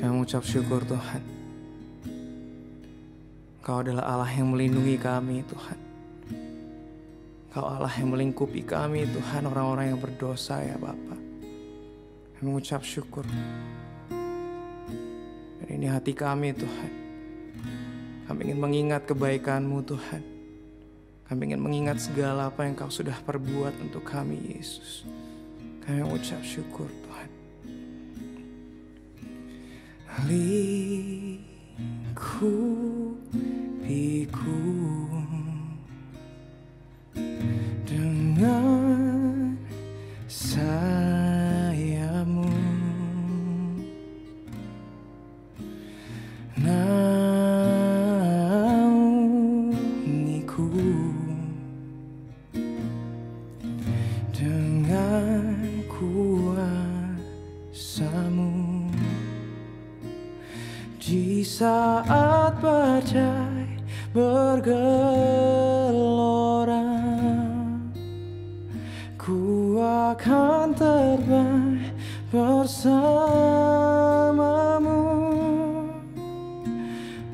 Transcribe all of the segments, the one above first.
Kami mengucap syukur Tuhan. Kau adalah Allah yang melindungi kami Tuhan. Kau Allah yang melingkupi kami Tuhan, orang-orang yang berdosa ya Bapa. Kami mengucap syukur. Dan ini hati kami Tuhan. Kami ingin mengingat kebaikan-Mu Tuhan. Kami ingin mengingat segala apa yang Kau sudah perbuat untuk kami Yesus. Kami mengucap syukur Tuhan. Lingkupiku dengan sayap-Mu, naungiku dengan kuasa-Mu. Di saat badai bergelora, ku akan terbang bersama-Mu.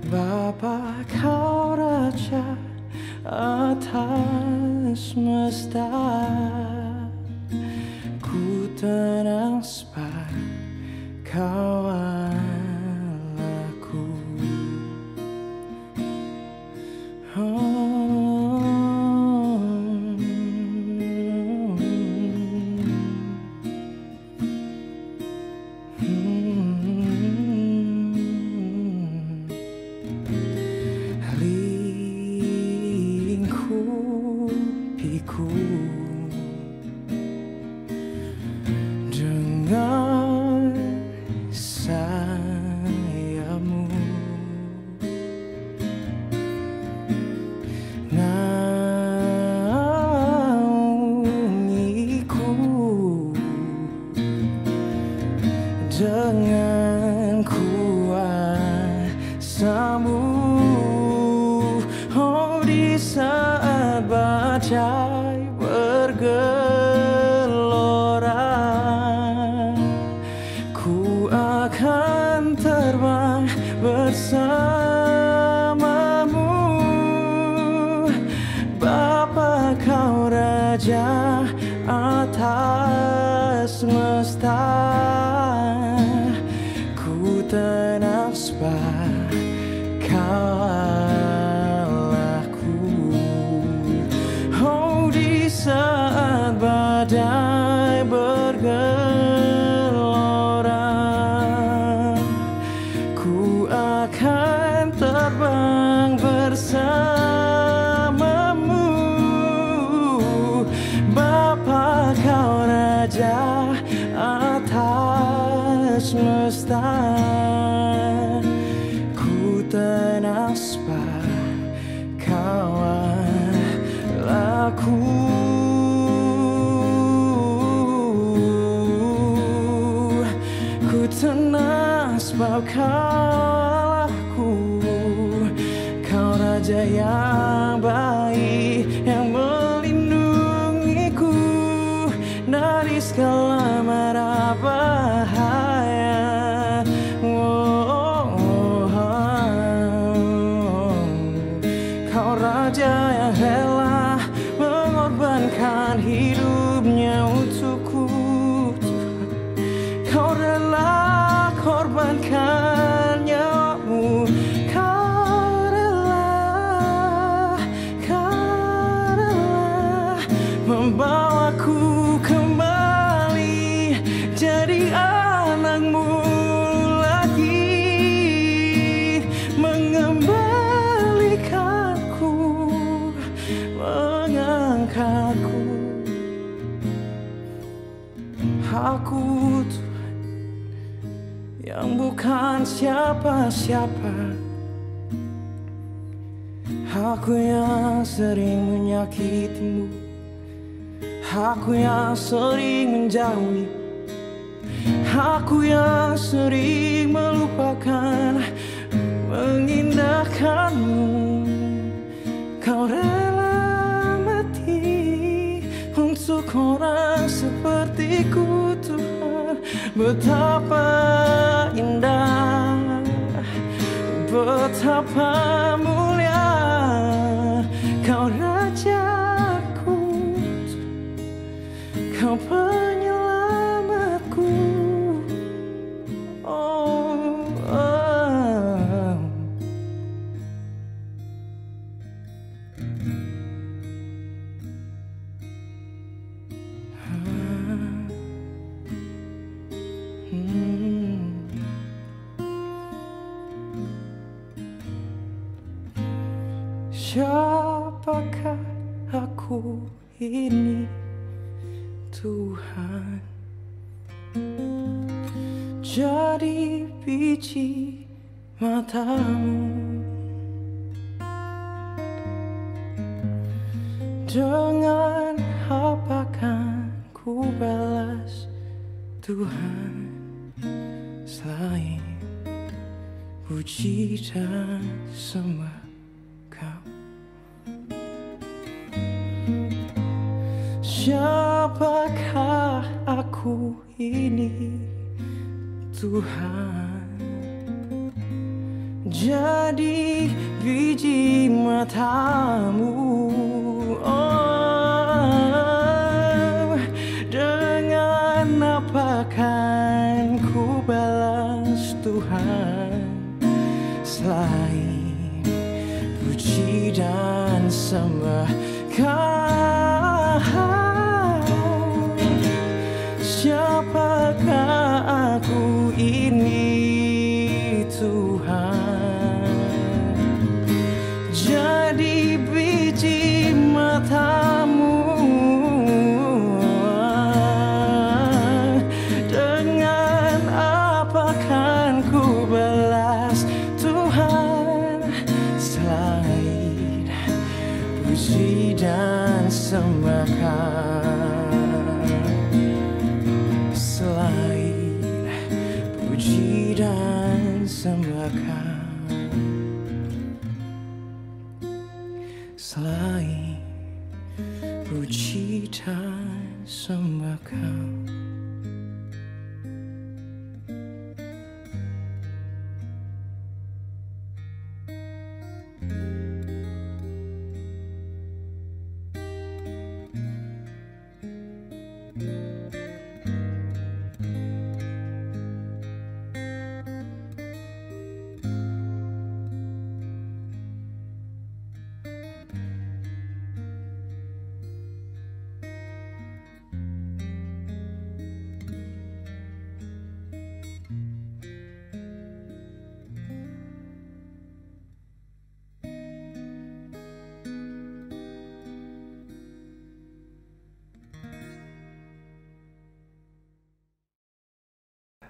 Bapa, Kau Raja atas semesta, ku tenang sebab Kau lingkupiku dengan sayap-Mu, naungiku dengan kuasa-Mu. Oh, di saat badai bergelora, ku akan terbang bersama-Mu. Bapa, Kau Raja atas semesta, ku tenang sebab Kau Allahku. Oh, di saat badai bergelora, ku akan terbang bersama-Mu. Bapa, Kau Raja atas semesta, ku tenang sebab Kau Allahku. Ku tenang sebab Kau Allahku. Kau Raja yang baik, yang melindungiku dari segala mara bahaya. Kau Raja yang rela mengorbankan hidupnya untukku. Kau rela korbankan nyawa-Mu. Kau rela membawaku kembali jadi anak-Mu lagi, mengembalikanku, mengangkatku. Aku Tuhan yang bukan siapa-siapa, aku yang sering menyakiti-Mu, aku yang sering menjauhi, aku yang sering melupakan, mengindahkan-Mu. Kau rela mati untuk orang sepertiku Tuhan. Betapa indah Betapa mulia Kau Rajaku, Kau penyelamatku. Oh, oh. Siapakah aku ini, Tuhan? Jadi biji matamu. Dengan apa kan ku balas, Tuhan, selain puji dan sembah Kau? Siapakah aku ini, Tuhan? Jadi biji matamu. Oh, dengan apa kan ku balas, Tuhan, selain puji dan sembah Kau? Siapakah aku ini, Tuhan? Jadi biji matamu. Dengan apa kan ku balas, Tuhan, selain puji dan sembah Kau? Selain puji dan sembah Kau, selain puji dan sembah Kau.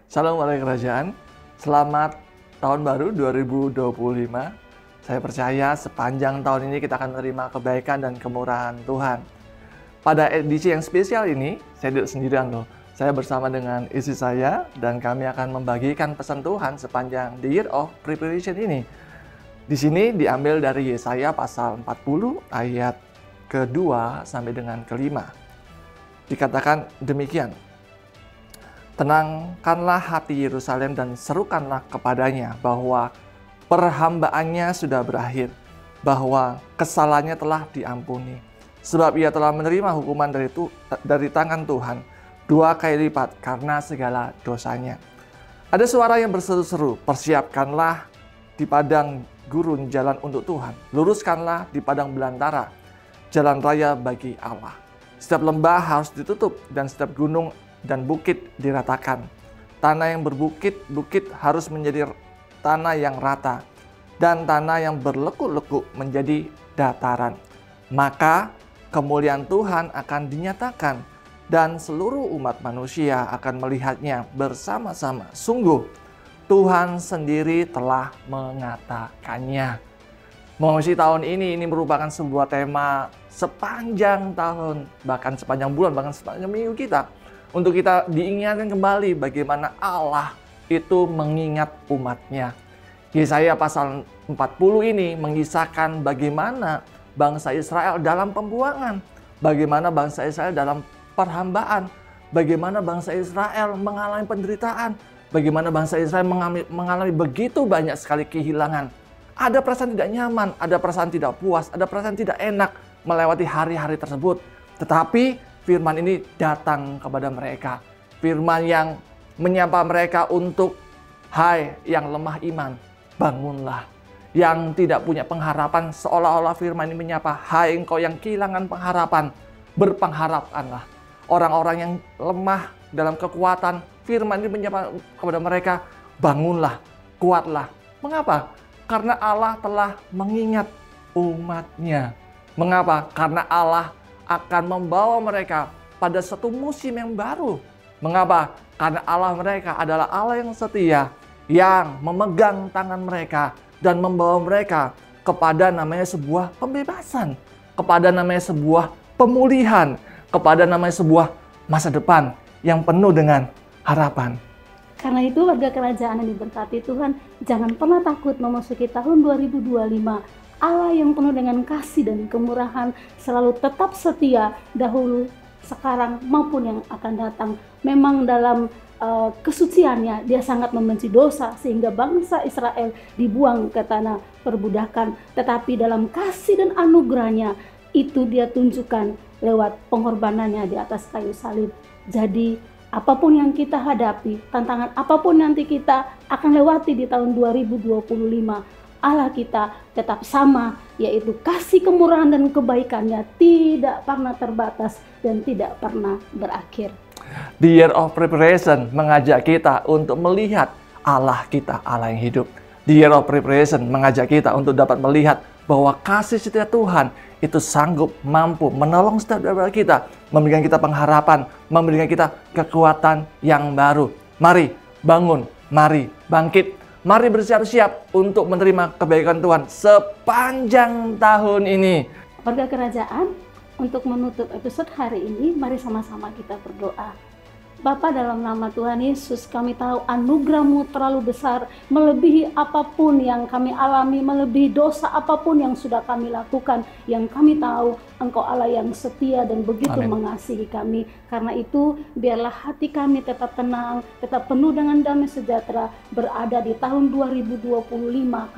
Salam warga kerajaan, selamat tahun baru 2025. Saya percaya sepanjang tahun ini kita akan menerima kebaikan dan kemurahan Tuhan. Pada edisi yang spesial ini, saya tidak sendirian loh. Saya bersama dengan istri saya dan kami akan membagikan pesan Tuhan sepanjang the year of preparation ini. Di sini diambil dari Yesaya pasal 40 ayat kedua sampai dengan kelima. Dikatakan demikian. Tenangkanlah hati Yerusalem dan serukanlah kepadanya bahwa perhambaannya sudah berakhir, bahwa kesalahannya telah diampuni. Sebab ia telah menerima hukuman dari tangan Tuhan 2 kali lipat karena segala dosanya. Ada suara yang berseru-seru, persiapkanlah di padang gurun jalan untuk Tuhan, luruskanlah di padang belantara jalan raya bagi Allah. Setiap lembah harus ditutup dan setiap gunung dan bukit diratakan. Tanah yang berbukit-bukit harus menjadi tanah yang rata, dan tanah yang berlekuk-lekuk menjadi dataran. Maka kemuliaan Tuhan akan dinyatakan, dan seluruh umat manusia akan melihatnya bersama-sama. Sungguh, Tuhan sendiri telah mengatakannya. Mengisi tahun ini merupakan sebuah tema sepanjang tahun, bahkan sepanjang bulan, bahkan sepanjang minggu kita. Untuk kita diingatkan kembali bagaimana Allah itu mengingat umatnya. Yesaya pasal 40 ini mengisahkan bagaimana bangsa Israel dalam pembuangan, bagaimana bangsa Israel dalam perhambaan, bagaimana bangsa Israel mengalami penderitaan, bagaimana bangsa Israel mengalami begitu banyak sekali kehilangan. Ada perasaan tidak nyaman, ada perasaan tidak puas, ada perasaan tidak enak melewati hari-hari tersebut. Tetapi firman ini datang kepada mereka. Firman yang menyapa mereka untuk, hai yang lemah iman, bangunlah. Yang tidak punya pengharapan, seolah-olah firman ini menyapa, hai engkau yang kehilangan pengharapan, berpengharapkanlah. Orang-orang yang lemah dalam kekuatan, firman ini menyapa kepada mereka, bangunlah, kuatlah. Mengapa? Karena Allah telah mengingat umatnya. Mengapa? Karena Allah akan membawa mereka pada satu musim yang baru. Mengapa? Karena Allah mereka adalah Allah yang setia, yang memegang tangan mereka dan membawa mereka kepada namanya sebuah pembebasan, kepada namanya sebuah pemulihan, kepada namanya sebuah masa depan yang penuh dengan harapan. Karena itu warga kerajaan yang diberkati Tuhan, jangan pernah takut memasuki tahun 2025. Allah yang penuh dengan kasih dan kemurahan selalu tetap setia dahulu, sekarang maupun yang akan datang. Memang dalam kesuciannya dia sangat membenci dosa sehingga bangsa Israel dibuang ke tanah perbudakan. Tetapi dalam kasih dan anugerahnya itu dia tunjukkan lewat pengorbanannya di atas kayu salib. Jadi apapun yang kita hadapi, tantangan apapun nanti kita akan lewati di tahun 2025, Allah kita tetap sama, yaitu kasih kemurahan dan kebaikannya tidak pernah terbatas dan tidak pernah berakhir. The Year of Preparation mengajak kita untuk melihat Allah kita, Allah yang hidup. The Year of Preparation mengajak kita untuk dapat melihat bahwa kasih setia Tuhan itu sanggup, mampu menolong setiap dari kita, memberikan kita pengharapan, memberikan kita kekuatan yang baru. Mari bangun, mari bangkit, mari bersiap-siap untuk menerima kebaikan Tuhan sepanjang tahun ini. Warga kerajaan, untuk menutup episode hari ini, mari sama-sama kita berdoa. Bapa, dalam nama Tuhan Yesus, kami tahu anugerah-Mu terlalu besar, melebihi apapun yang kami alami, melebihi dosa apapun yang sudah kami lakukan. Yang kami tahu Engkau Allah yang setia dan begitu mengasihi kami. Karena itu, biarlah hati kami tetap tenang, tetap penuh dengan damai sejahtera, berada di tahun 2025,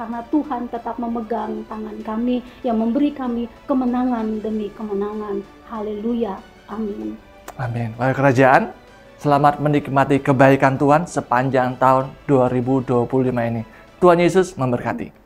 karena Tuhan tetap memegang tangan kami, yang memberi kami kemenangan demi kemenangan. Haleluya. Amin. Amin. Warga kerajaan, selamat menikmati kebaikan Tuhan sepanjang tahun 2025 ini. Tuhan Yesus memberkati.